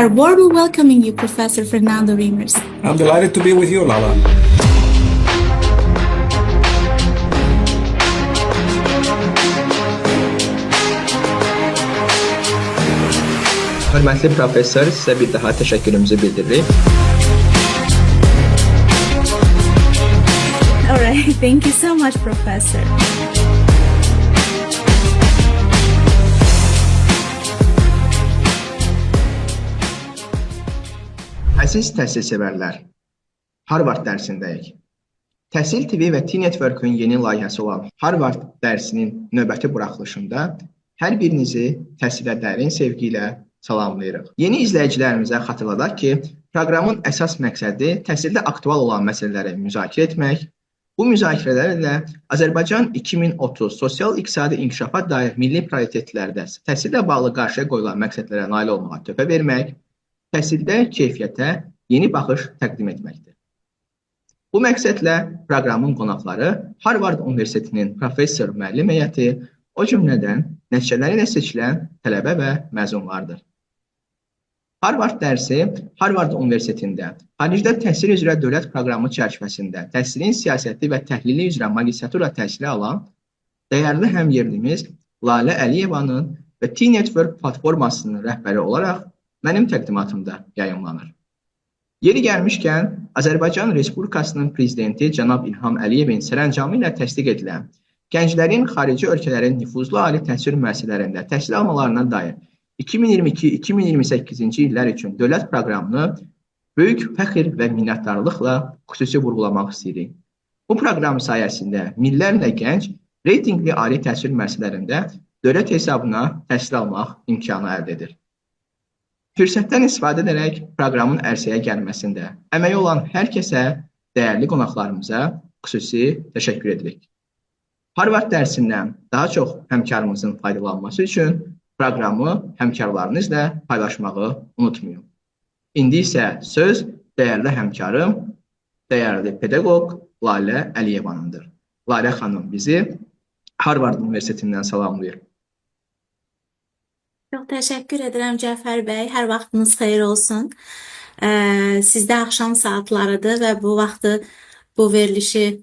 are warmly welcoming you, Professor Fernando Reimers. I'm delighted to be with you, Lala. Hörmətli professor, sizə bir daha təşəkkürümüzü bildiririk. All right, thank you so much, Professor. Əziz təhsil sevərlər, Harvard dərsindəyik. Təhsil TV və T-Network-ün yeni layihəsi olan Harvard dərsinin növbəti buraxılışında hər birinizi təhsilə dərin sevgi ilə salamlayırıq. Yeni izləyicilərimizə xatırladaq ki, proqramın əsas məqsədi təhsildə aktual olan məsələləri müzakirə etmək, bu müzakirələrlə Azərbaycan 2030 sosial-iqtisadi inkişafa dair milli prioritetlərdə təhsillə bağlı qarşıya qoyulan məqsədlərə nail olmağa töhfə vermək, təhsildə keyfiyyətə yeni baxış təqdim etməkdir. Bu məqsədlə proqramın qonaqları Harvard Universitetinin professor müəllim heyəti, o cümlədən nəticələri ilə seçilən tələbə və məzunlardır. Harvard dərsi Harvard Universitetində xaricdə təhsil üzrə Dövlət Proqramı çərçivəsində təhsilin siyasəti və təhlili üzrə magistratura təhsili alan dəyərli həmyerlimiz Lalə Əliyevanın və T-Network platformasının rəhbəri olaraq mənim təqdimatımda yayımlanır. Yeri gəlmişkən, Azərbaycan Respublikasının prezidenti cənab İlham Əliyevin sərəncamı ilə təsdiq edilən gənclərin xarici ölkələrin nüfuzlu ali təhsil müəssisələrində təhsil almalarına dair 2022-2028-ci illər üçün Dövlət Proqramını böyük fəxr və minnətdarlıqla xüsusi vurğulamaq istəyirik. Bu proqram sayəsində minlərlə gənc reytingli ali təhsil müəssisələrində dövlət hesabına təhsil almaq imkanı əldə edir. Fürsətdən istifadə edərək proqramın ərsəyə gəlməsində əməyi olan hər kəsə, dəyərli qonaqlarımıza xüsusi təşəkkür edirik. Harvard dərsindən daha çox həmkarımızın faydalanması üçün proqramı həmkarlarınızla paylaşmağı unutmayın. İndi isə söz dəyərli həmkarım, dəyərli pedaqoq Lalə Əliyevanındır. Lalə xanım bizi Harvard Universitetindən salamlayır. Çox təşəkkür edirəm Cəfər bəy. Hər vaxtınız xeyir olsun. Sizdə axşam saatlarıdır və bu vaxtı bu verilişi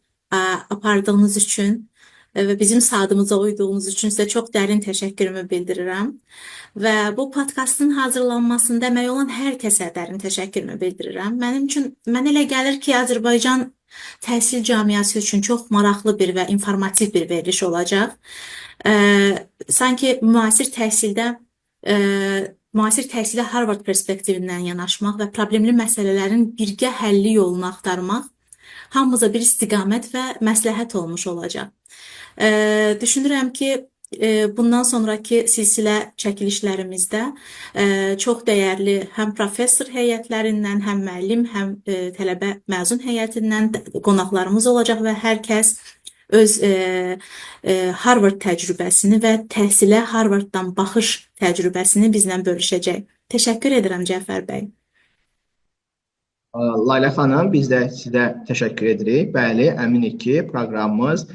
apardığınız üçün və bizim saatımıza uyduğunuz üçün sizə çox dərin təşəkkürümü bildirirəm. Və bu podkastın hazırlanmasında əmək olan hər kəsə dərin təşəkkürümü bildirirəm. Mənə elə gəlir ki, Azərbaycan təhsil cəmiyyəti üçün çox maraqlı bir və informativ bir veriliş olacaq. Sanki müasir təhsilə Harvard perspektivindən yanaşmaq və problemli məsələlərin birgə həlli yolunu axtarmaq hamımıza bir istiqamət və məsləhət olmuş olacaq. Düşünürəm ki, bundan sonraki silsilə çəkilişlərimizdə çox dəyərli həm professor heyətlərindən, həm müəllim, həm tələbə məzun heyətindən qonaqlarımız olacaq və hər kəs öz Harvard təcrübəsini və təhsilə Harvarddan baxış təcrübəsini bizlə bölüşəcək. Təşəkkür edirəm Cəfər bəy. Lalə xanım, biz də sizə təşəkkür edirik. Bəli, əminik ki, proqramımız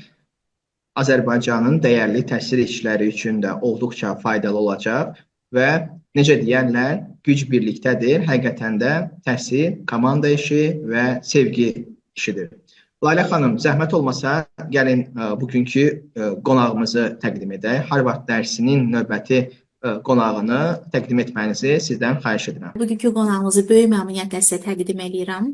Azərbaycanın dəyərli təhsil işçiləri üçün də olduqca faydalı olacaq və necə deyərlər, güc birlikdədir. Həqiqətən də təhsil, komanda işi və sevgi işidir. Lalə xanım, zəhmət olmasa, gəlin bugünkü qonağımızı təqdim edək. Harvard dərsinin növbəti qonağını təqdim etməyinizi sizdən xahiş edirəm. Bugünkü qonağımızı böyük məmnuniyyətlə sizə təqdim edirəm.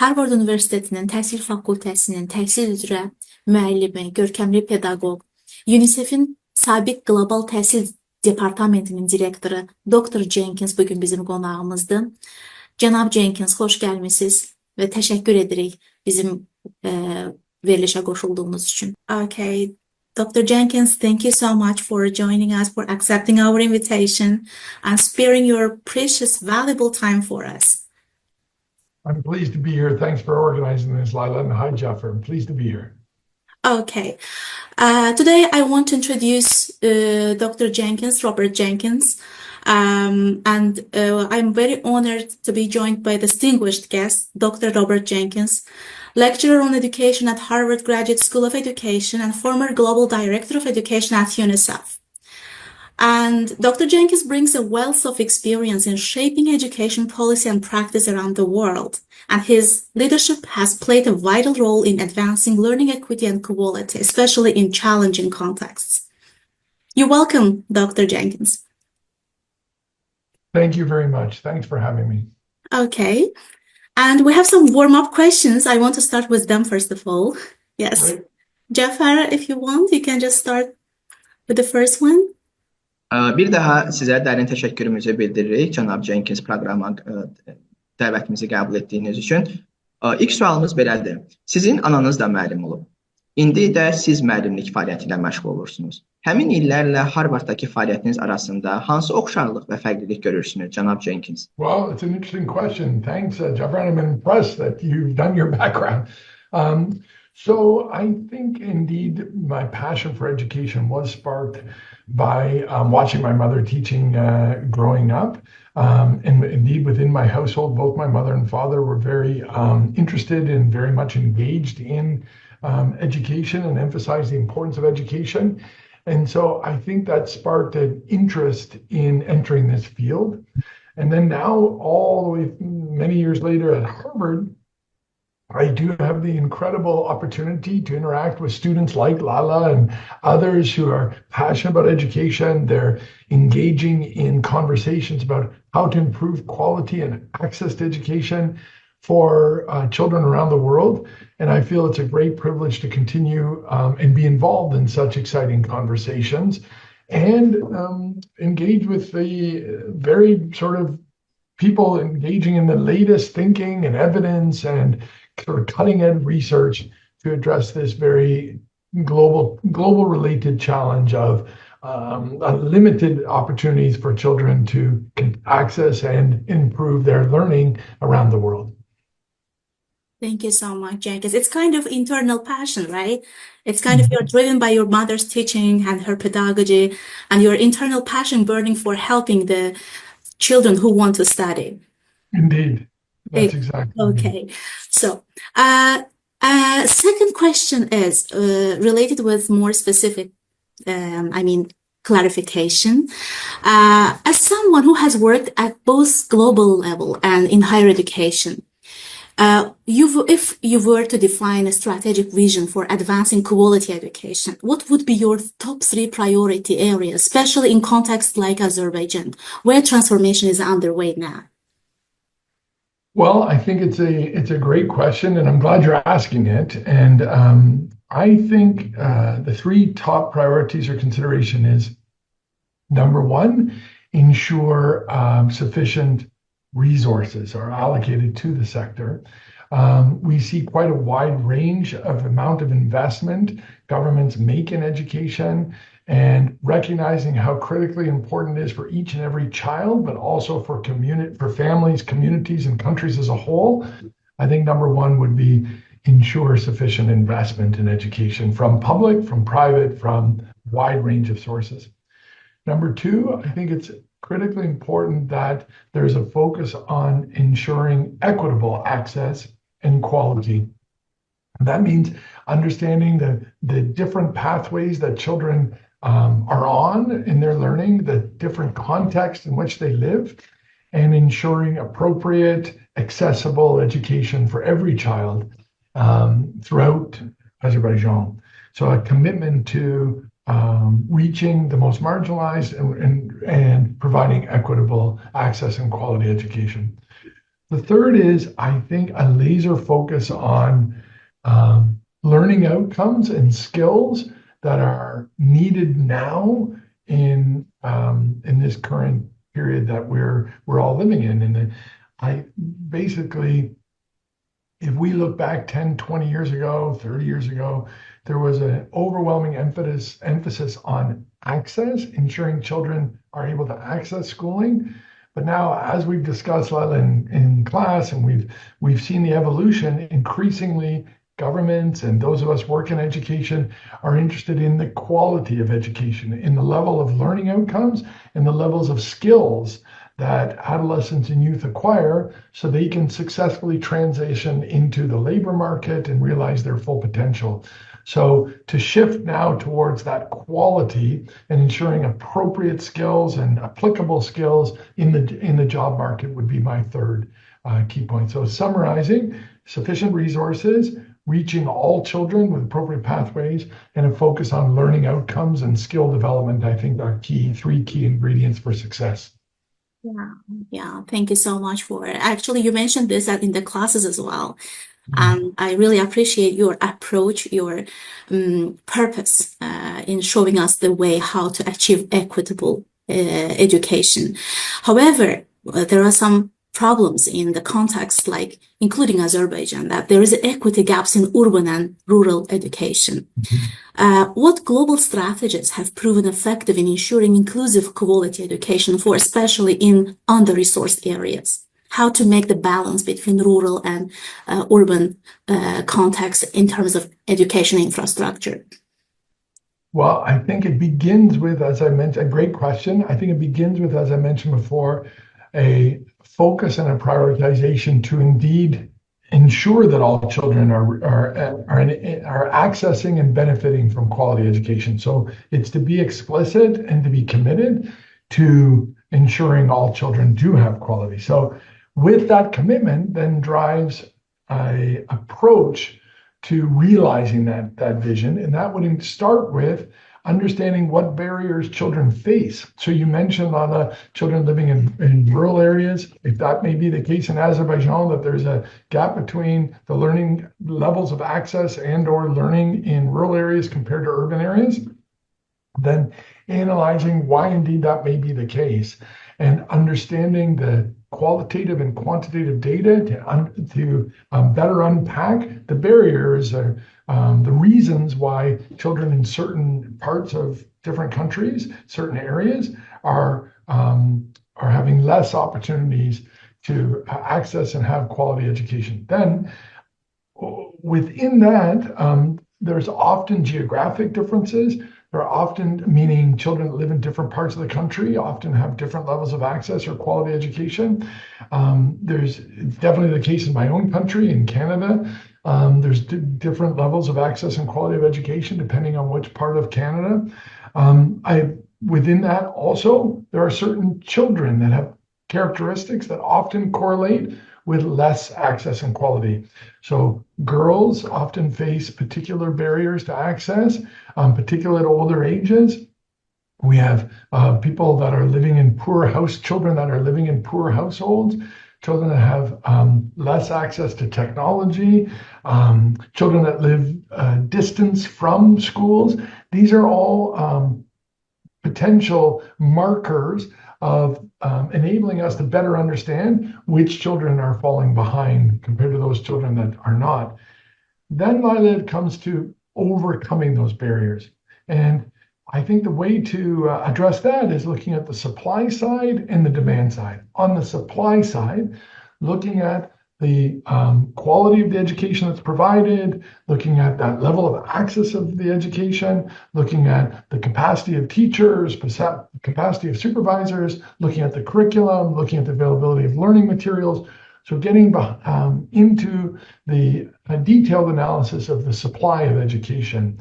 Harvard Universitetinin Təhsil Fakültəsinin təhsil üzrə müəllimi, görkəmli pedaqoq, UNICEF-in sabiq qlobal təhsil departamentinin direktoru Dr. Cenkins bugün bizim qonağımızdır. Cənab Cenkins, xoş gəlmisiniz və təşəkkür edirik bizim verilişə qoşulduğunuz üçün. Okay, Dr. Jenkins, thank you so much for joining us, for accepting our invitation and sparing your precious, valuable time for us. I'm pleased to be here. Thanks for organizing this, Laila, and hi, Jaffer. I'm pleased to be here. Okay. Today I want to introduce Dr. Jenkins, Robert Jenkins, and I'm very honored to be joined by distinguished guest, Dr. Robert Jenkins, lecturer on education at Harvard Graduate School of Education and former Global Director of Education at UNICEF. And Dr. Jenkins brings a wealth of experience in shaping education policy and practice around the world. And his leadership has played a vital role in advancing learning equity and quality, especially in challenging contexts. You're welcome, Dr. Jenkins. Thank you very much. Thanks for having me. Okay. And we have some warm-up questions. I want to start with them first of all. Yes. Great. Cəfər, if you want, you can just start with the first one. Bir daha sizə dərin təşəkkürümüzü bildiririk cənab Cenkins proqrama dəvətimizi qəbul etdiyiniz üçün. İlk sualımız belədir. Sizin ananız da müəllim olub. İndi də siz müəllimlik fəaliyyəti ilə məşğul olursunuz. Həmin illərlə Harvarddakı fəaliyyətiniz arasında hansı oxşarlıq və fərqlilik görürsünüz, cənab Cenkins? Well, it's an interesting question. Thanks, Jeffrey. I'm impressed that you've done your background. So I think indeed my passion for education was sparked by watching my mother teaching growing up. And indeed within my household, both my mother and father were very interested and very much engaged in education and emphasized the importance of education. And so I think that sparked an interest in entering this field. And then now, all the way many years later at Harvard, I do have the incredible opportunity to interact with students like Lalə and others who are passionate about education. They're engaging in conversations about how to improve quality and access to education for children around the world. And I feel it's a great privilege to continue and be involved in such exciting conversations and engage with the very sort of people engaging in the latest thinking and evidence and sort of cutting-edge research to address this very global related challenge of limited opportunities for children to access and improve their learning around the world. Thank you so much, Jenkins. It's kind of internal passion, right? It's kind of you're driven by your mother's teaching and her pedagogy and your internal passion burning for helping the children who want to study. Indeed. That's exactly. Okay. So, second question is related with more specific, clarification. As someone who has worked at both global level and in higher education, if you were to define a strategic vision for advancing quality education, what would be your top 3 priority areas, especially in contexts like Azerbaijan, where transformation is underway now? Well, I think it's a great question, and I'm glad you're asking it. And I think the 3 top priorities or consideration is, number 1, ensure sufficient resources are allocated to the sector. We see quite a wide range of amount of investment governments make in education, and recognizing how critically important it is for each and every child, but also for families, communities, and countries as a whole. I think number 1 would be ensure sufficient investment in education from public, from private, from a wide range of sources. Number 2, I think it's critically important that there's a focus on ensuring equitable access and quality. That means understanding the different pathways that children are on in their learning, the different contexts in which they live, and ensuring appropriate, accessible education for every child throughout Azerbaijan. So a commitment to reaching the most marginalized and providing equitable access and quality education. The third is, I think, a laser focus on learning outcomes and skills that are needed now in this current period that we're all living in. And if we look back 10, 20 years ago, 30 years ago, there was an overwhelming emphasis on access, ensuring children are able to access schooling. But now, as we've discussed, Lalə, in class, and we've seen the evolution, increasingly governments and those of us working in education are interested in the quality of education, in the level of learning outcomes, and the levels of skills that adolescents and youth acquire so they can successfully transition into the labor market and realize their full potential. So to shift now towards that quality and ensuring appropriate skills and applicable skills in the job market would be my third key point. So summarizing, sufficient resources, reaching all children with appropriate pathways, and a focus on learning outcomes and skill development, I think are three key ingredients for success. Yeah. Thank you so much for it. Actually, you mentioned this in the classes as well. I really appreciate your approach, your purpose in showing us the way how to achieve equitable education. However, there are some problems in the context, like including Azerbaijan, that there is equity gaps in urban and rural education. What global strategies have proven effective in ensuring inclusive quality education for especially in under-resourced areas? How to make the balance between rural and urban context in terms of education infrastructure? Well, I think it begins with, as I mentioned, a great question. I think it begins with, as I mentioned before, a focus and a prioritization to indeed ensure that all children are accessing and benefiting from quality education. So it's to be explicit and to be committed to ensuring all children do have quality. So with that commitment then drives an approach to realizing that vision, and that would start with understanding what barriers children face. So you mentioned on the children living in rural areas, if that may be the case in Azerbaijan, that there's a gap between the learning levels of access and or learning in rural areas compared to urban areas, then analyzing why indeed that may be the case and understanding the qualitative and quantitative data to better unpack the barriers or the reasons why children in certain parts of different countries, certain areas, are having less opportunities to access and have quality education. Then within that, there's often geographic differences. There are often, meaning children that live in different parts of the country often have different levels of access or quality education. It's definitely the case in my own country, in Canada. There's different levels of access and quality of education depending on which part of Canada. Within that also, there are certain children that have characteristics that often correlate with less access and quality. So girls often face particular barriers to access, particularly at older ages. We have people that are living in children that are living in poor households, children that have less access to technology, children that live distance from schools. These are all potential markers of enabling us to better understand which children are falling behind compared to those children that are not. Then, Laila, it comes to overcoming those barriers. And I think the way to address that is looking at the supply side and the demand side. On the supply side, looking at the quality of the education that's provided, looking at that level of access of the education, looking at the capacity of teachers, capacity of supervisors, looking at the curriculum, looking at the availability of learning materials. So getting into the detailed analysis of the supply of education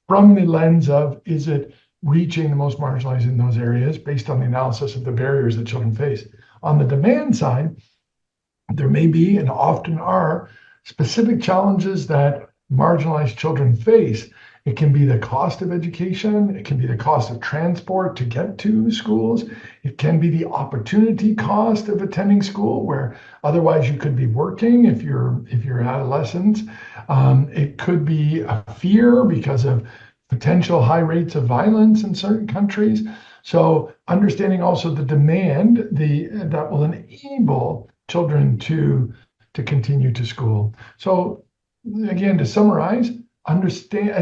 from the lens of, is it reaching the most marginalized in those areas based on the analysis of the barriers that children face. On the demand side, there may be and often are specific challenges that marginalized children face. It can be the cost of education. It can be the cost of transport to get to schools. It can be the opportunity cost of attending school, where otherwise you could be working if you're adolescents. It could be a fear because of potential high rates of violence in certain countries. So understanding also the demand that will enable children to continue to school. So again, to summarize,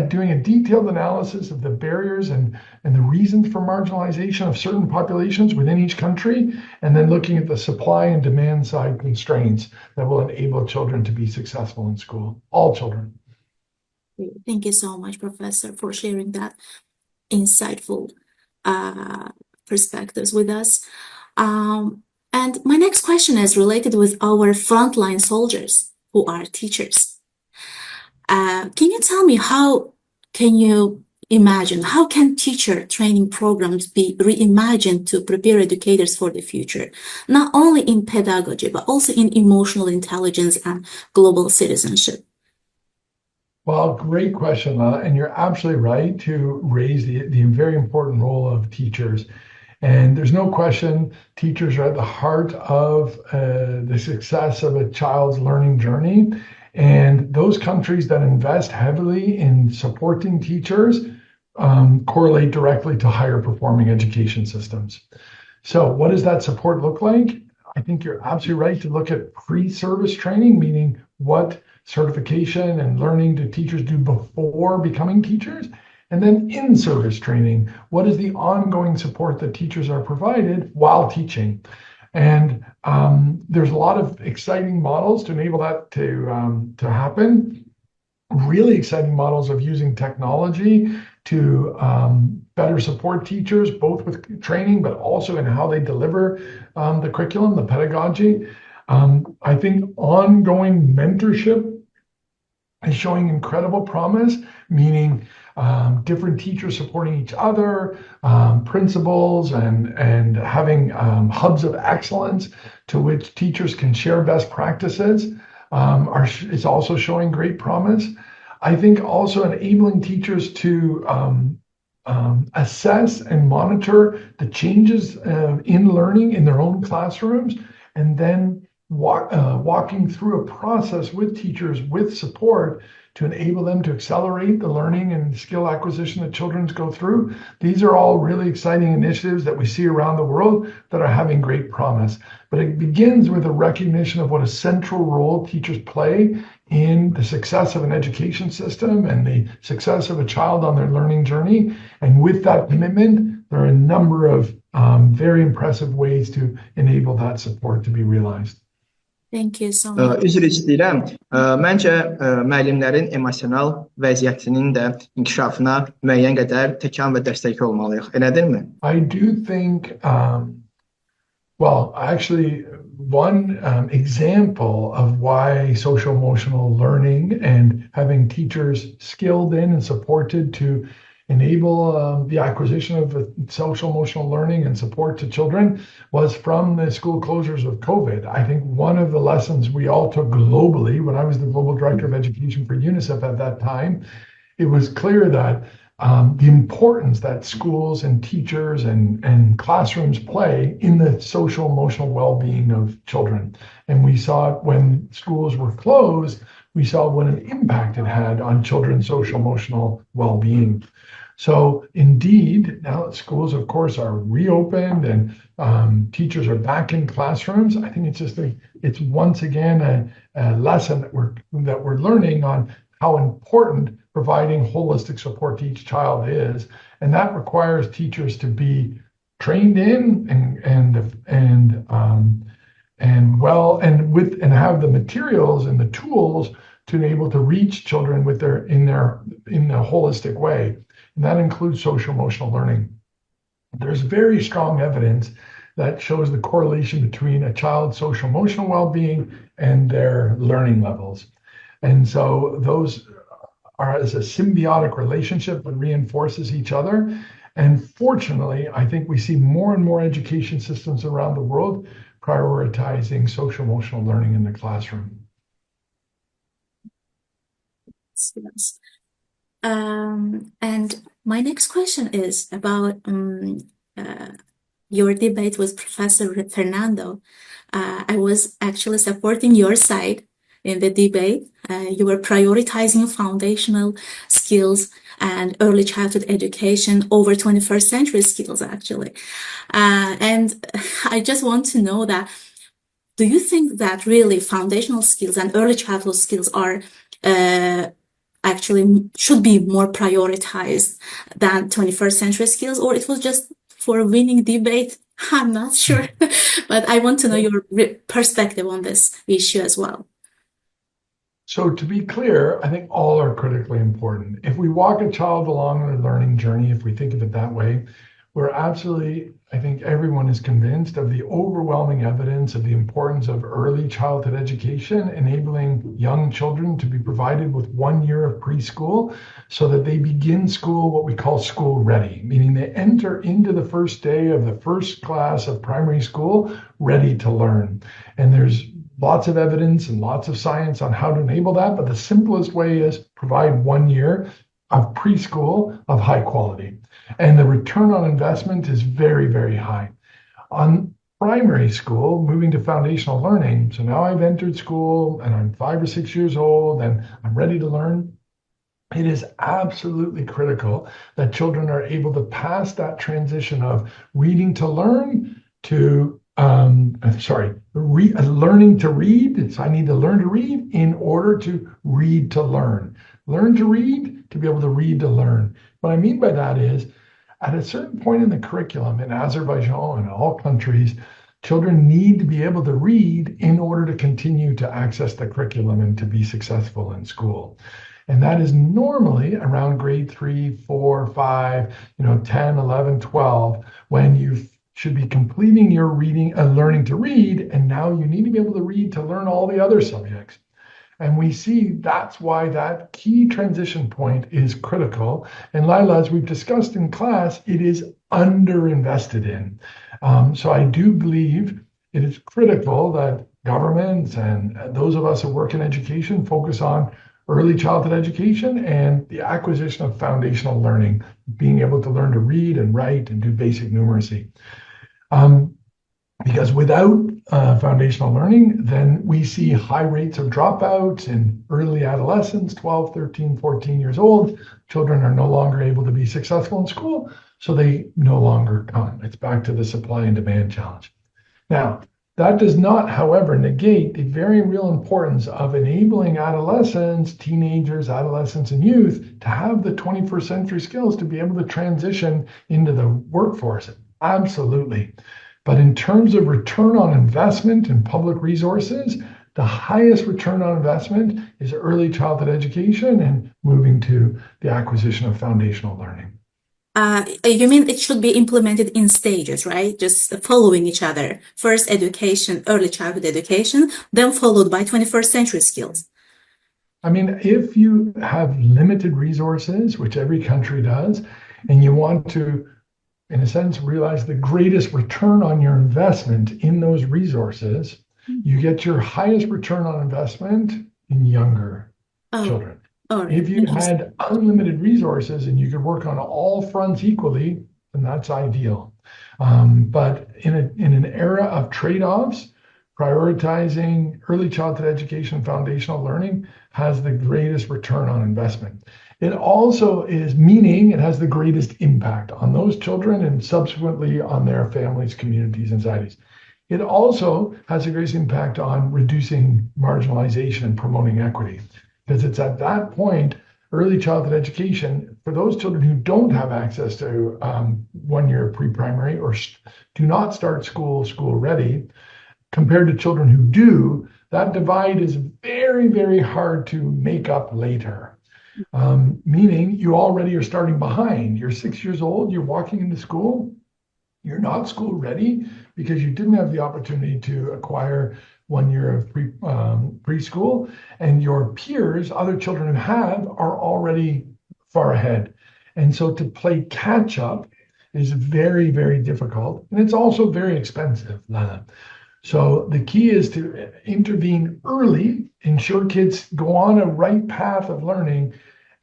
doing a detailed analysis of the barriers and the reasons for marginalization of certain populations within each country, and then looking at the supply and demand side constraints that will enable children to be successful in school, all children. Thank you so much, Professor, for sharing that insightful perspectives with us. And my next question is related with our frontline soldiers who are teachers. Can you tell me how can you imagine how can teacher training programs be reimagined to prepare educators for the future, not only in pedagogy, but also in emotional intelligence and global citizenship? Well, great question, Laila, and you're absolutely right to raise the very important role of teachers. And there's no question teachers are at the heart of the success of a child's learning journey. And those countries that invest heavily in supporting teachers correlate directly to higher performing education systems. So what does that support look like? I think you're absolutely right to look at pre-service training, meaning what certification and learning do teachers do before becoming teachers? And then in-service training, what is the ongoing support that teachers are provided while teaching? And there's a lot of exciting models to enable that to happen. Really exciting models of using technology to better support teachers, both with training, but also in how they deliver the curriculum, the pedagogy. I think ongoing mentorship is showing incredible promise, meaning different teachers supporting each other, principals, and having hubs of excellence to which teachers can share best practices is also showing great promise. I think also enabling teachers to assess and monitor the changes in learning in their own classrooms, and then walking through a process with teachers with support to enable them to accelerate the learning and skill acquisition that children go through. These are all really exciting initiatives that we see around the world that are having great promise. But it begins with a recognition of what a central role teachers play in the success of an education system and the success of a child on their learning journey. And with that commitment, there are a number of very impressive ways to enable that support to be realized. Thank you so much. Üzr istəyirəm. Məncə müəllimlərin emosional vəziyyətinin də inkişafına müəyyən qədər təkan və dəstək olmalıyıq. Elədirmi? I do think, well, actually, one example of why social emotional learning and having teachers skilled in and supported to enable the acquisition of social emotional learning and support to children was from the school closures of COVID. I think one of the lessons we all took globally, when I was the Global Director of Education for UNICEF at that time, it was clear that the importance that schools and teachers and classrooms play in the social emotional well-being of children. And we saw it when schools were closed, we saw what an impact it had on children's social emotional well-being. So indeed, now that schools, of course, are reopened and teachers are back in classrooms, I think it's once again a lesson that we're learning on how important providing holistic support to each child is, and that requires teachers to be trained in and have the materials and the tools to be able to reach children in a holistic way. And that includes social emotional learning. There's very strong evidence that shows the correlation between a child's social emotional well-being and their learning levels. And so those are as a symbiotic relationship that reinforces each other. And fortunately, I think we see more and more education systems around the world prioritizing social emotional learning in the classroom. Yes. And my next question is about your debate with Professor Fernando. I was actually supporting your side in the debate. You were prioritizing foundational skills and early childhood education over 21st century skills, actually. And I just want to know that, do you think that really foundational skills and early childhood skills are actually should be more prioritized than 21st century skills, or it was just for a winning debate? I'm not sure, but I want to know your perspective on this issue as well. So to be clear, I think all are critically important. If we walk a child along their learning journey, if we think of it that way, I think everyone is convinced of the overwhelming evidence of the importance of early childhood education, enabling young children to be provided with 1 year of preschool so that they begin school what we call school ready, meaning they enter into the first day of the first class of primary school ready to learn. And there's lots of evidence and lots of science on how to enable that, but the simplest way is provide 1 year of preschool of high quality. And the return on investment is very, very high. On primary school, moving to foundational learning, so now I've entered school and I'm 5 or 6 years old and I'm ready to learn. It is absolutely critical that children are able to pass that transition of reading to learn to learning to read. So I need to learn to read in order to read to learn. Learn to read to be able to read to learn. What I mean by that is, at a certain point in the curriculum in Azerbaijan and all countries, children need to be able to read in order to continue to access the curriculum and to be successful in school. And that is normally around grade 3, 4, 5, 10, 11, 12, when you should be completing your reading and learning to read, and now you need to be able to read to learn all the other subjects. And we see that's why that key transition point is critical. And Laila, as we've discussed in class, it is underinvested in. So I do believe it is critical that governments and those of us who work in education focus on early childhood education and the acquisition of foundational learning, being able to learn to read and write and do basic numeracy. Because without foundational learning, then we see high rates of dropouts in early adolescence, 12, 13, 14 years old. Children are no longer able to be successful in school, so they no longer come. It's back to the supply and demand challenge. Now, that does not, however, negate the very real importance of enabling adolescents, teenagers, adolescents, and youth to have the 21st century skills to be able to transition into the workforce. Absolutely. But in terms of return on investment in public resources, the highest return on investment is early childhood education and moving to the acquisition of foundational learning. You mean it should be implemented in stages, right? Just following each other. First education, early childhood education, then followed by 21st century skills. I mean, if you have limited resources, which every country does, and you want to, in a sense, realize the greatest return on your investment in those resources, you get your highest return on investment in younger children. If you had unlimited resources and you could work on all fronts equally, then that's ideal. But in an era of trade-offs, prioritizing early childhood education, foundational learning has the greatest return on investment. It also is meaning it has the greatest impact on those children and subsequently on their families, communities, and societies. It also has the greatest impact on reducing marginalization and promoting equity. Because it's at that point, early childhood education, for those children who don't have access to 1 year pre-primary or do not start school ready, compared to children who do, that divide is very, very hard to make up later. Meaning you already are starting behind. You're 6 years old, you're walking into school, you're not school ready because you didn't have the opportunity to acquire 1 year of preschool, and your peers, other children who have, are already far ahead. And so to play catch up is very, very difficult. And it's also very expensive, Lana. So the key is to intervene early, ensure kids go on a right path of learning,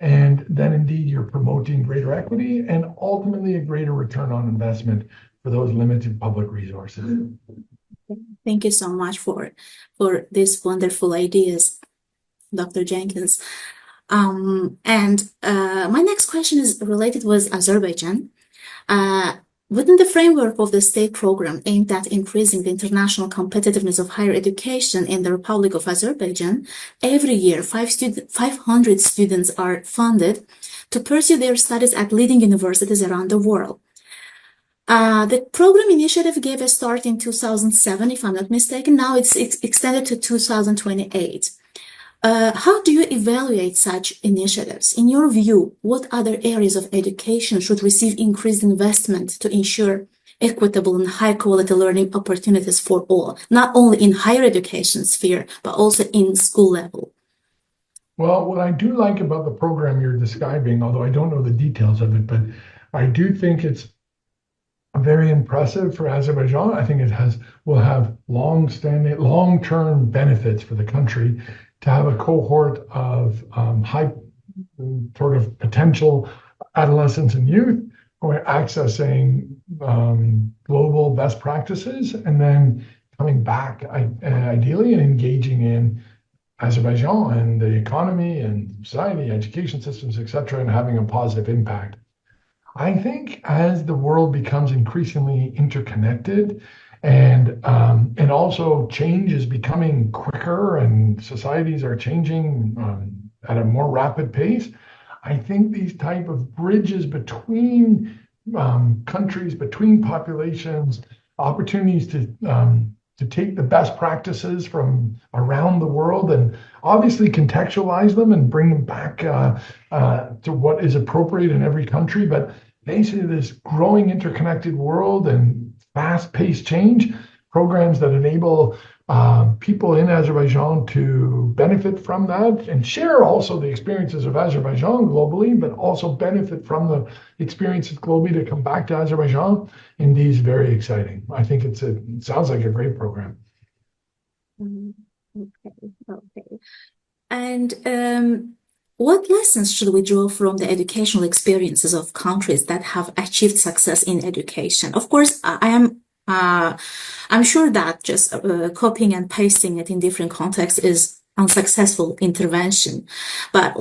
and then indeed you're promoting greater equity and ultimately a greater return on investment for those limited public resources. Thank you so much for these wonderful ideas, Dr. Jenkins. My next question is related with Azerbaijan. Within the framework of the state program aimed at increasing the international competitiveness of higher education in the Republic of Azerbaijan, every year 500 students are funded to pursue their studies at leading universities around the world. The program initiative gave a start in 2007, if I'm not mistaken. Now it's extended to 2028. How do you evaluate such initiatives? In your view, what other areas of education should receive increased investment to ensure equitable and high-quality learning opportunities for all, not only in higher education sphere, but also in school level? Well, what I do like about the program you're describing, although I don't know the details of it, but I do think it's very impressive for Azerbaijan. I think will have long-term benefits for the country to have a cohort of high sort of potential adolescents and youth who are accessing global best practices and then coming back ideally and engaging in Azerbaijan and the economy and society, education systems, etc., and having a positive impact. I think as the world becomes increasingly interconnected and also change is becoming quicker and societies are changing at a more rapid pace, I think these type of bridges between countries, between populations, opportunities to take the best practices from around the world and obviously contextualize them and bring them back to what is appropriate in every country. But basically this growing interconnected world and fast-paced change, programs that enable people in Azerbaijan to benefit from that and share also the experiences of Azerbaijan globally, but also benefit from the experiences globally to come back to Azerbaijan. Indeed, is very exciting. I think it sounds like a great program. Okay. And what lessons should we draw from the educational experiences of countries that have achieved success in education? Of course, I'm sure that just copying and pasting it in different contexts is unsuccessful intervention. But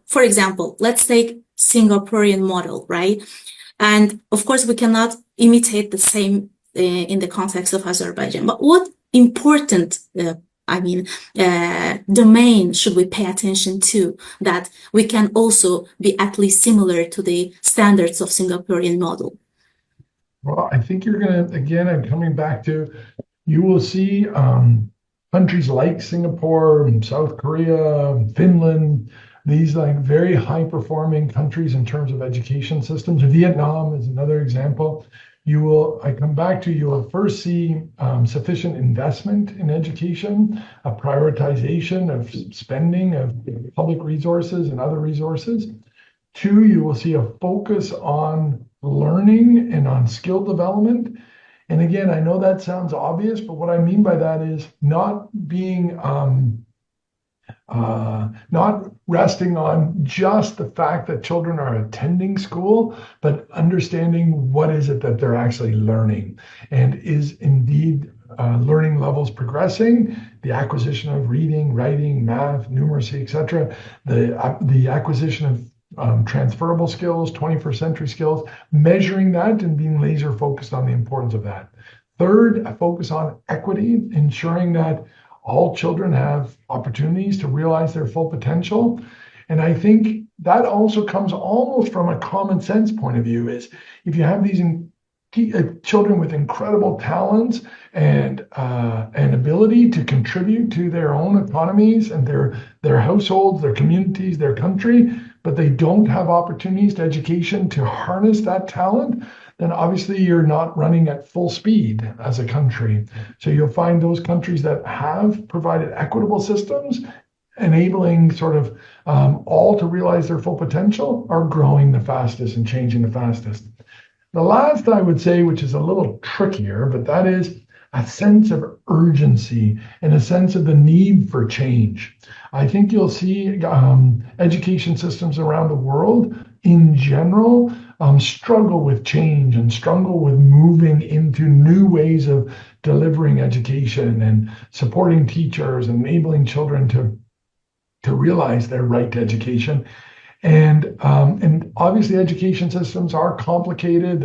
for example, let's take Singaporean model, right? And of course, we cannot imitate the same in the context of Azerbaijan. But what important domain should we pay attention to that we can also be at least similar to the standards of Singaporean model? Well, I think you're going to, again, I'm coming back to, you will see countries like Singapore, South Korea, Finland, these like very high-performing countries in terms of education systems. Vietnam is another example. You will first see sufficient investment in education, a prioritization of spending of public resources and other resources. Two, you will see a focus on learning and on skill development. And again, I know that sounds obvious, but what I mean by that is not being not resting on just the fact that children are attending school, but understanding what is it that they're actually learning, and is indeed learning levels progressing, the acquisition of reading, writing, math, numeracy, etc., the acquisition of transferable skills, 21st century skills, measuring that and being laser focused on the importance of that. Third, a focus on equity, ensuring that all children have opportunities to realize their full potential. And I think that also comes almost from a common sense point of view, is if you have these children with incredible talents and ability to contribute to their own economies and their households, their communities, their country, but they don't have opportunities to education to harness that talent, then obviously you're not running at full speed as a country. So you'll find those countries that have provided equitable systems, enabling sort of all to realize their full potential, are growing the fastest and changing the fastest. The last I would say, which is a little trickier, but that is a sense of urgency and a sense of the need for change. I think you'll see education systems around the world in general struggle with change and struggle with moving into new ways of delivering education and supporting teachers, enabling children to realize their right to education. And obviously education systems are complicated.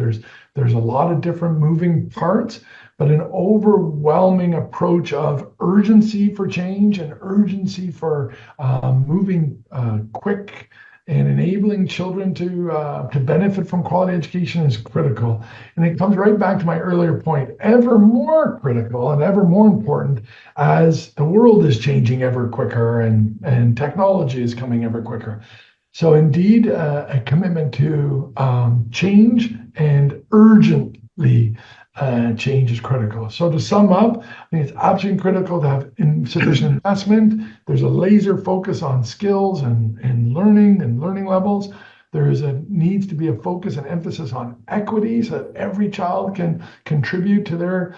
There's a lot of different moving parts, but an overwhelming approach of urgency for change and urgency for moving quick and enabling children to benefit from quality education is critical. And it comes right back to my earlier point, ever more critical and ever more important as the world is changing ever quicker and technology is coming ever quicker. So indeed, a commitment to change and urgently change is critical. So to sum up, I think it's absolutely critical to have sufficient investment. There's a laser focus on skills and learning levels. Needs to be a focus and emphasis on equity so that every child can contribute to their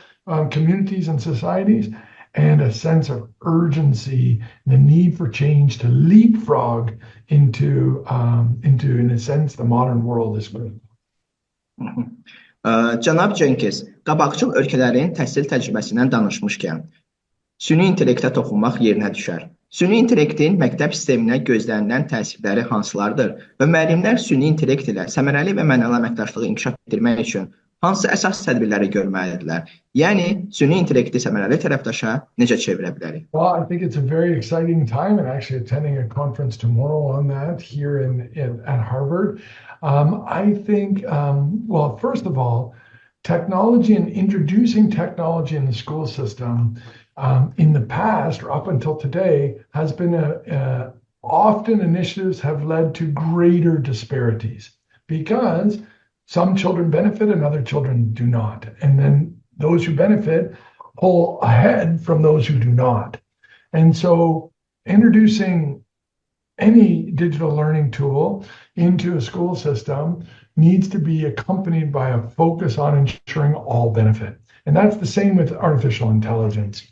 communities and societies, and a sense of urgency, the need for change to leapfrog into in a sense, the modern world is critical. Cənab Cenkins, qabaqcıl ölkələrin təhsil təcrübəsindən danışmışkən, süni intellektə toxunmaq yerinə düşər. Süni intellektin məktəb sisteminə gözlənilən təsirləri hansılardır və müəllimlər süni intellekt ilə səmərəli və mənəli əməkdaşlığı inkişaf etdirmək üçün hansı əsas tədbirləri görməlidirlər? Yəni, süni intellekti səmərəli tərəfdaşa necə çevirə bilərik? Well, I think it's a very exciting time, and actually attending a conference tomorrow on that here at Harvard. I think, well, first of all, technology and introducing technology in the school system in the past or up until today has been often initiatives have led to greater disparities because some children benefit and other children do not. And then those who benefit pull ahead from those who do not. And so introducing any digital learning tool into a school system needs to be accompanied by a focus on ensuring all benefit. And that's the same with artificial intelligence.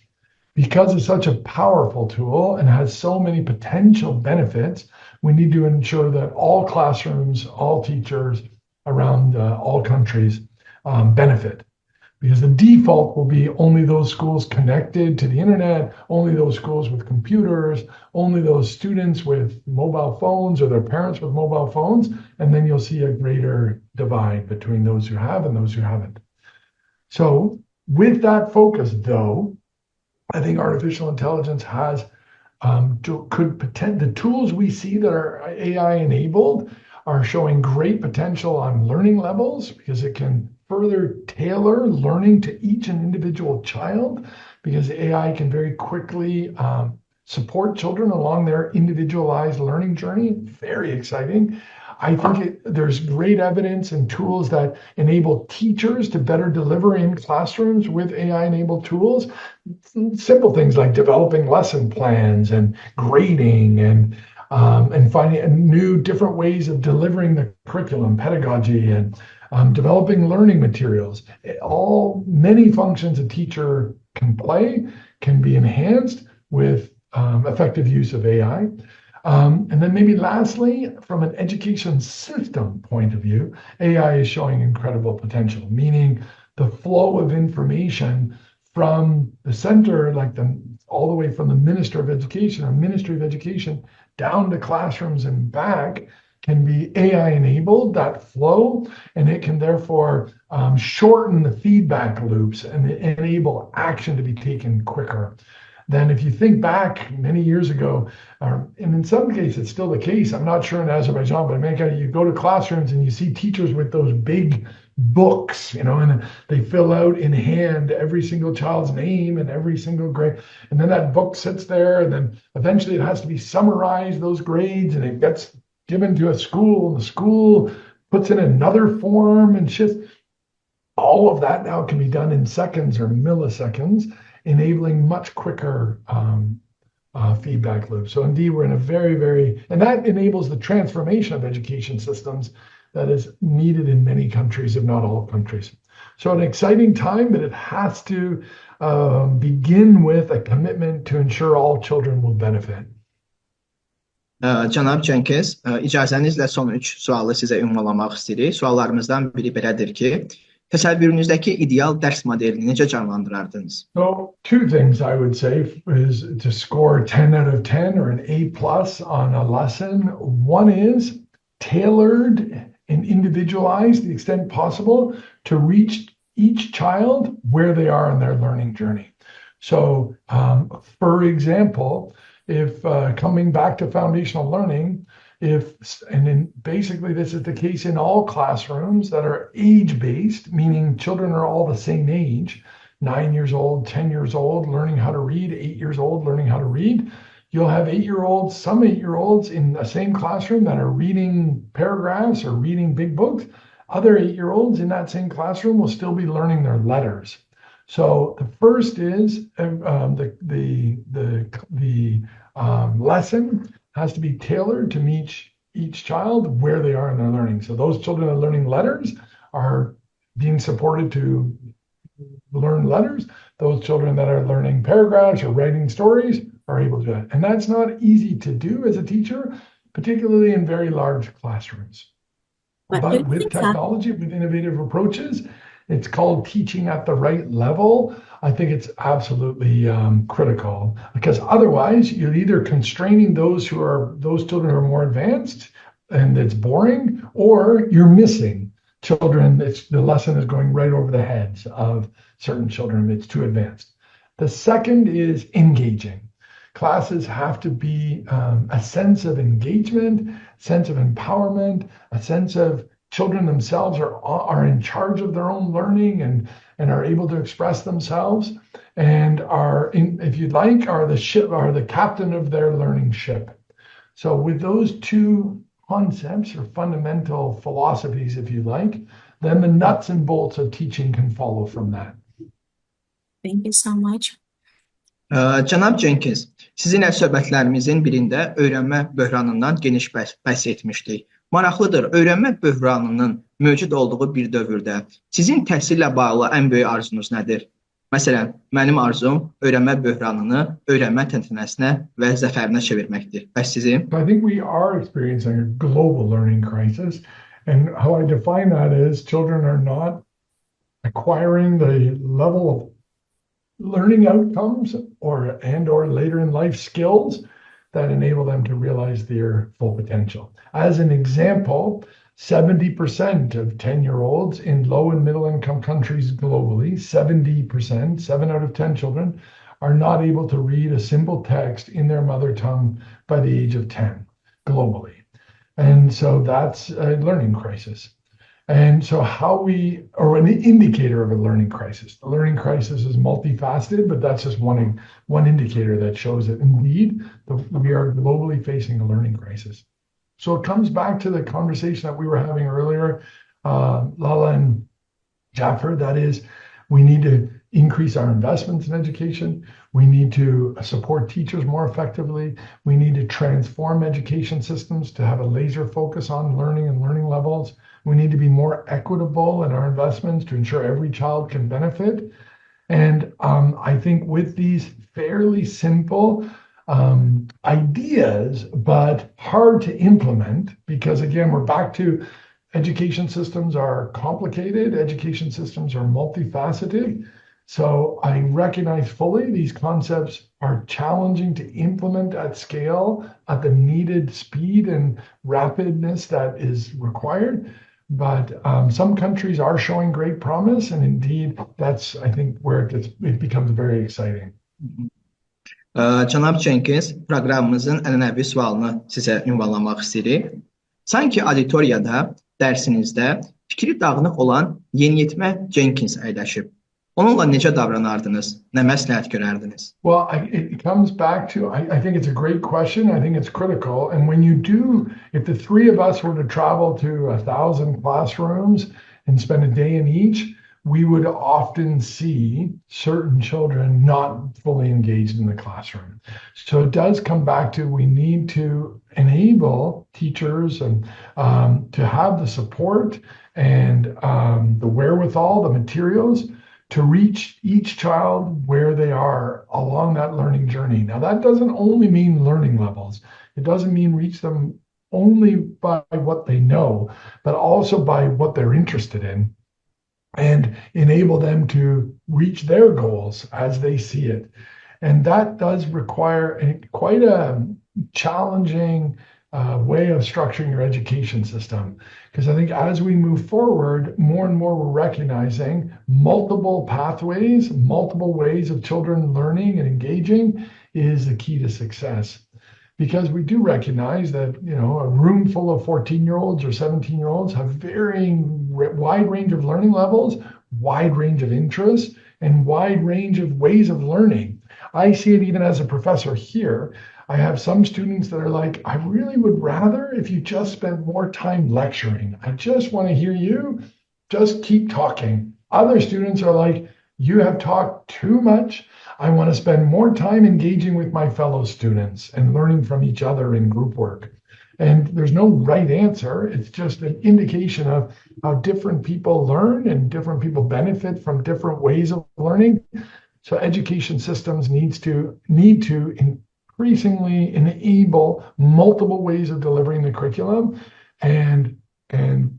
Because it's such a powerful tool and has so many potential benefits, we need to ensure that all classrooms, all teachers around all countries benefit. Because the default will be only those schools connected to the internet, only those schools with computers, only those students with mobile phones or their parents with mobile phones, and then you'll see a greater divide between those who have and those who haven't. So with that focus, though, I think artificial intelligence has the tools we see that are AI enabled are showing great potential on learning levels because it can further tailor learning to each and individual child because AI can very quickly support children along their individualized learning journey. Very exciting. I think there's great evidence and tools that enable teachers to better deliver in classrooms with AI-enabled tools. Simple things like developing lesson plans and grading and finding new different ways of delivering the curriculum, pedagogy, and developing learning materials. Many functions a teacher can play can be enhanced with effective use of AI. And then maybe lastly, from an education system point of view, AI is showing incredible potential, meaning the flow of information from the center, all the way from the Minister of Education or Ministry of Education down to classrooms and back can be AI enabled, that flow, and it can therefore shorten the feedback loops and enable action to be taken quicker. Then if you think back many years ago, and in some cases it's still the case, I'm not sure in Azerbaijan, but in America, you go to classrooms and you see teachers with those big books, and they fill out in hand every single child's name and every single grade. And then that book sits there, and then eventually it has to be summarized, those grades, and it gets given to a school, and the school puts in another form and shifts. All of that now can be done in seconds or milliseconds, enabling much quicker feedback loops. So indeed, we're in a very, and that enables the transformation of education systems that is needed in many countries, if not all countries. So an exciting time, but it has to begin with a commitment to ensure all children will benefit. Cənab Cenkins, icazənizlə son 3 sualı sizə ünvanlamaq istəyirik. Suallarımızdan biri belədir ki, təsəvvürünüzdəki ideal dərs modelini necə canlandırardınız? So, 2 things I would say is to score 10 out of 10 or an A+ on a lesson. One is tailored and individualized to the extent possible to reach each child where they are in their learning journey. So, for example, if coming back to foundational learning, And then basically this is the case in all classrooms that are age-based, meaning children are all the same age, 9 years old, 10 years old, learning how to read, 8 years old, learning how to read. You'll have some 8-year-olds in the same classroom that are reading paragraphs or reading big books. Other 8-year-olds in that same classroom will still be learning their letters. So the first is the lesson has to be tailored to meet each child where they are in their learning. So those children that are learning letters are being supported to learn letters. Those children that are learning paragraphs or writing stories are able to do it. And that's not easy to do as a teacher, particularly in very large classrooms. But with technology, with innovative approaches, it's called teaching at the right level. I think it's absolutely critical, because otherwise you're either constraining those children who are more advanced and it's boring, or you're missing children. The lesson is going right over the heads of certain children. It's too advanced. The second is engaging. Classes have to be a sense of engagement, sense of empowerment, a sense of children themselves are in charge of their own learning and are able to express themselves, and if you'd like, are the captain of their learning ship. So with those two concepts or fundamental philosophies, if you like, then the nuts and bolts of teaching can follow from that. Thank you so much. Cənab Cenkins, sizinlə söhbətlərimizin birində öyrənmə böhranından geniş bəhs etmişdik. Maraqlıdır, öyrənmə böhranının mövcud olduğu bir dövrdə sizin təhsillə bağlı ən böyük arzunuz nədir? Məsələn, mənim arzum öyrənmə böhranını öyrənmə təntənəsinə və zəfərinə çevirməkdir. Bəs sizin? I think we are experiencing a global learning crisis, and how I define that is children are not acquiring the level of learning outcomes or later in life skills that enable them to realize their full potential. As an example, 70% of 10-year-olds in low and middle income countries globally, 70%, 7 out of 10 children, are not able to read a simple text in their mother tongue by the age of 10 globally. And so that's a learning crisis. And so or an indicator of a learning crisis. The learning crisis is multifaceted, but that's just one indicator that shows that indeed we are globally facing a learning crisis. So it comes back to the conversation that we were having earlier, Lalə and Cəfər, that is, we need to increase our investments in education. We need to support teachers more effectively. We need to transform education systems to have a laser focus on learning and learning levels. We need to be more equitable in our investments to ensure every child can benefit. And I think with these fairly simple ideas, but hard to implement, because again, we're back to education systems are complicated, education systems are multifaceted. So I recognize fully these concepts are challenging to implement at scale at the needed speed and rapidness that is required. But some countries are showing great promise, and indeed, that's, I think, where it becomes very exciting. Cənab Cenkins, proqramımızın ənənəvi sualını sizə ünvanlamaq istəyirik. Sanki auditoriyada, dərsinizdə fikri dağınıq olan yeniyetmə Cenkins əyləşib. Onunla necə davranardınız? Nə məsləhət görərdiniz? Well, it comes back to, I think it's a great question. I think it's critical. And when you do, if the three of us were to travel to 1,000 classrooms and spend a day in each, we would often see certain children not fully engaged in the classroom. So it does come back to, we need to enable teachers and to have the support and the wherewithal, the materials, to reach each child where they are along that learning journey. Now, that doesn't only mean learning levels. It doesn't mean reach them only by what they know, but also by what they're interested in, and enable them to reach their goals as they see it. And that does require quite a challenging way of structuring your education system. Because I think as we move forward, more and more we're recognizing multiple pathways, multiple ways of children learning and engaging is the key to success. because we do recognize that, a room full of 14-year-olds or 17-year-olds have varying wide range of learning levels, wide range of interests, and wide range of ways of learning. I see it even as a professor here. I have some students that are like, I really would rather if you just spend more time lecturing. I just want to hear you. Just keep talking. Other students are like, you have talked too much. I want to spend more time engaging with my fellow students and learning from each other in group work. And there's no right answer. It's just an indication of how different people learn and different people benefit from different ways of learning. So education systems need to increasingly enable multiple ways of delivering the curriculum and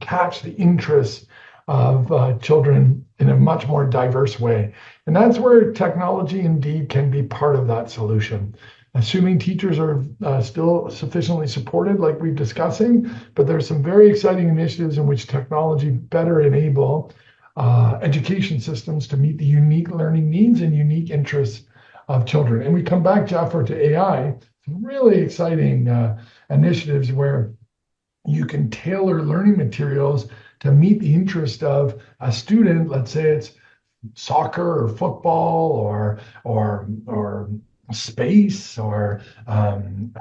catch the interests of children in a much more diverse way. And that's where technology indeed can be part of that solution. Assuming teachers are still sufficiently supported, like we're discussing, but there's some very exciting initiatives in which technology better enable education systems to meet the unique learning needs and unique interests of children. And we come back, Jaffer, to AI, some really exciting initiatives where you can tailor learning materials to meet the interest of a student. Let's say it's soccer or football or space or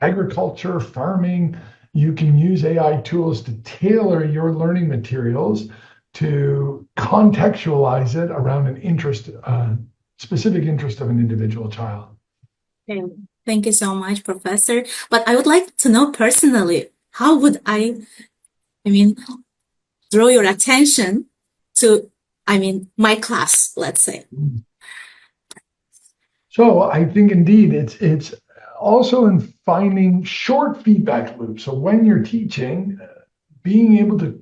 agriculture, farming. You can use AI tools to tailor your learning materials to contextualize it around an interest, specific interest of an individual child. Okay. Thank you so much, Professor. But I would like to know personally, how would I draw your attention to, my class, let's say? So I think indeed it's also in finding short feedback loops. So when you're teaching, being able to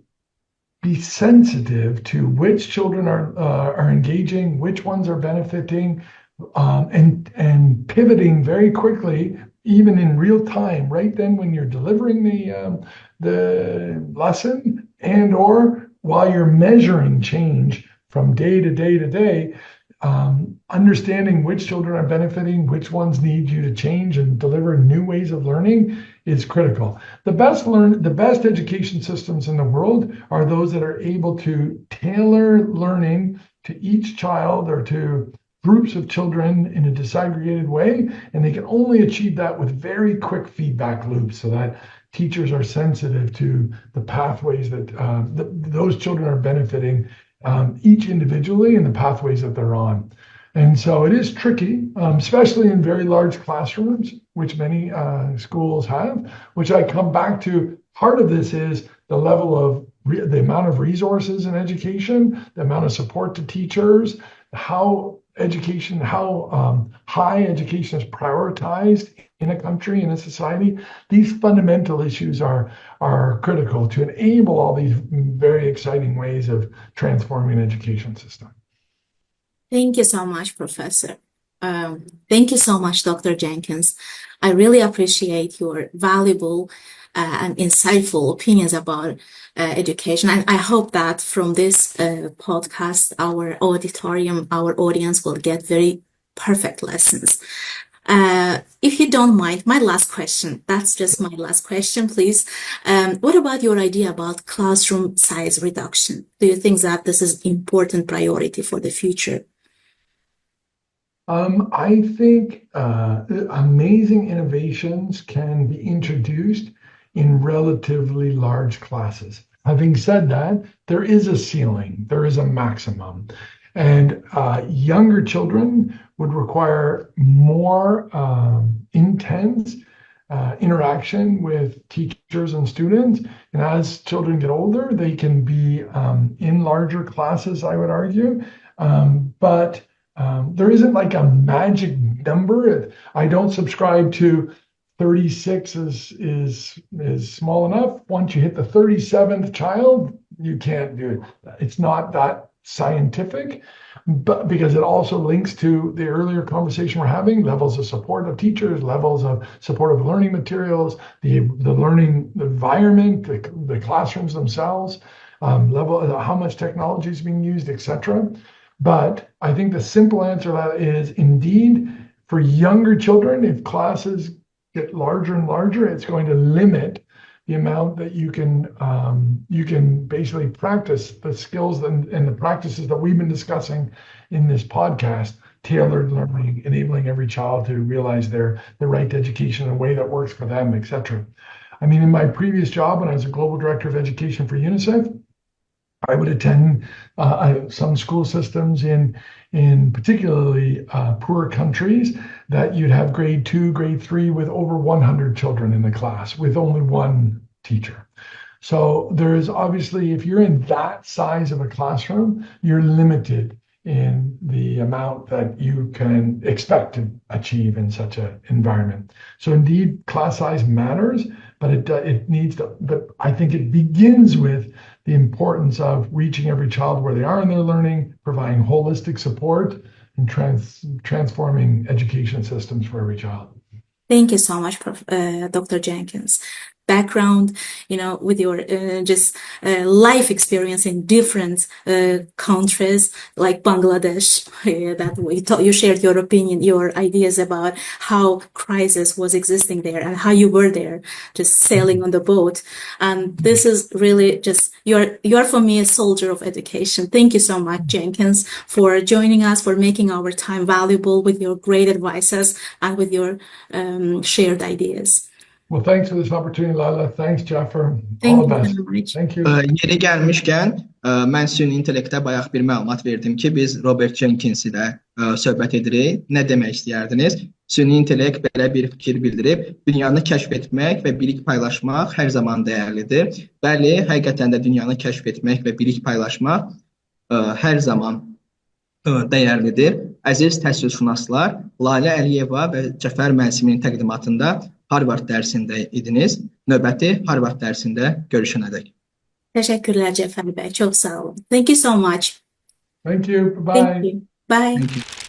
be sensitive to which children are engaging, which ones are benefiting, and pivoting very quickly, even in real time, right then when you're delivering the lesson and or while you're measuring change from day to day to day, understanding which children are benefiting, which ones need you to change and deliver new ways of learning is critical. The best education systems in the world are those that are able to tailor learning to each child or to groups of children in a disaggregated way, and they can only achieve that with very quick feedback loops so that teachers are sensitive to the pathways that those children are benefiting each individually and the pathways that they're on. And so it is tricky, especially in very large classrooms, which many schools have, which I come back to. Part of this is the level of the amount of resources in education, the amount of support to teachers, how high education is prioritized in a country, in a society. These fundamental issues are critical to enable all these very exciting ways of transforming an education system. Thank you so much, Professor. Thank you so much, Dr. Jenkins. I really appreciate your valuable and insightful opinions about education. And I hope that from this podcast, our audience will get very perfect lessons. If you don't mind, my last question, that's just my last question, please. What about your idea about classroom size reduction? Do you think that this is important priority for the future? I think amazing innovations can be introduced in relatively large classes. Having said that, there is a ceiling, there is a maximum. And younger children would require more intense interaction with teachers and students. And as children get older, they can be in larger classes, I would argue. But there isn't like a magic number. I don't subscribe to 36 is small enough. Once you hit the 37th child, you can't do it. It's not that scientific, but because it also links to the earlier conversation we're having, levels of support of teachers, levels of support of learning materials, the learning environment, the classrooms themselves, level how much technology is being used, etc. But I think the simple answer to that is indeed for younger children, if classes get larger and larger, it's going to limit the amount that you can basically practice the skills and the practices that we've been discussing in this podcast. Tailored learning, enabling every child to realize the right to education in a way that works for them, etc. I mean, in my previous job, when I was a global director of education for UNICEF, I would attend some school systems in particularly poor countries that you'd have grade 2, grade 3 with over 100 children in the class with only one teacher. So there is obviously, if you're in that size of a classroom, you're limited in the amount that you can expect to achieve in such an environment. So indeed, class size matters, but it needs to, but I think it begins with the importance of reaching every child where they are in their learning, providing holistic support, and transforming education systems for every child. Thank you so much, Dr. Jenkins. Background, with your life experience in different countries like Bangladesh, that you shared your opinion, your ideas about how crisis was existing there and how you were there just sailing on the boat. And this is really just, you're for me a soldier of education. Thank you so much, Jenkins, for joining us, for making our time valuable with your great advices and with your shared ideas. Well, thanks for this opportunity, Lalə. Thanks, Cəfər. All the best. Thank you. Yeri gəlmişkən, mən süni intellektə bayaq bir məlumat verdim ki, biz Robert Cenkinsdir də söhbət edirik. Nə demək istəyirdiniz? Süni intellekt belə bir fikir bildirib, dünyanı kəşf etmək və bilik paylaşmaq hər zaman dəyərlidir. Bəli, həqiqətən də dünyanı kəşf etmək və bilik paylaşmaq hər zaman dəyərlidir. Əziz təhsilşünaslar, Lalə Əliyeva və Cəfər Mənsiminin təqdimatında Harvard dərsində idiniz. Növbəti Harvard dərsində görüşənədək. Təşəkkürlər Cəfər bəy, çox sağ olun. Thank you so much. Thank you. Bye. Thank you. Bye. Thank you.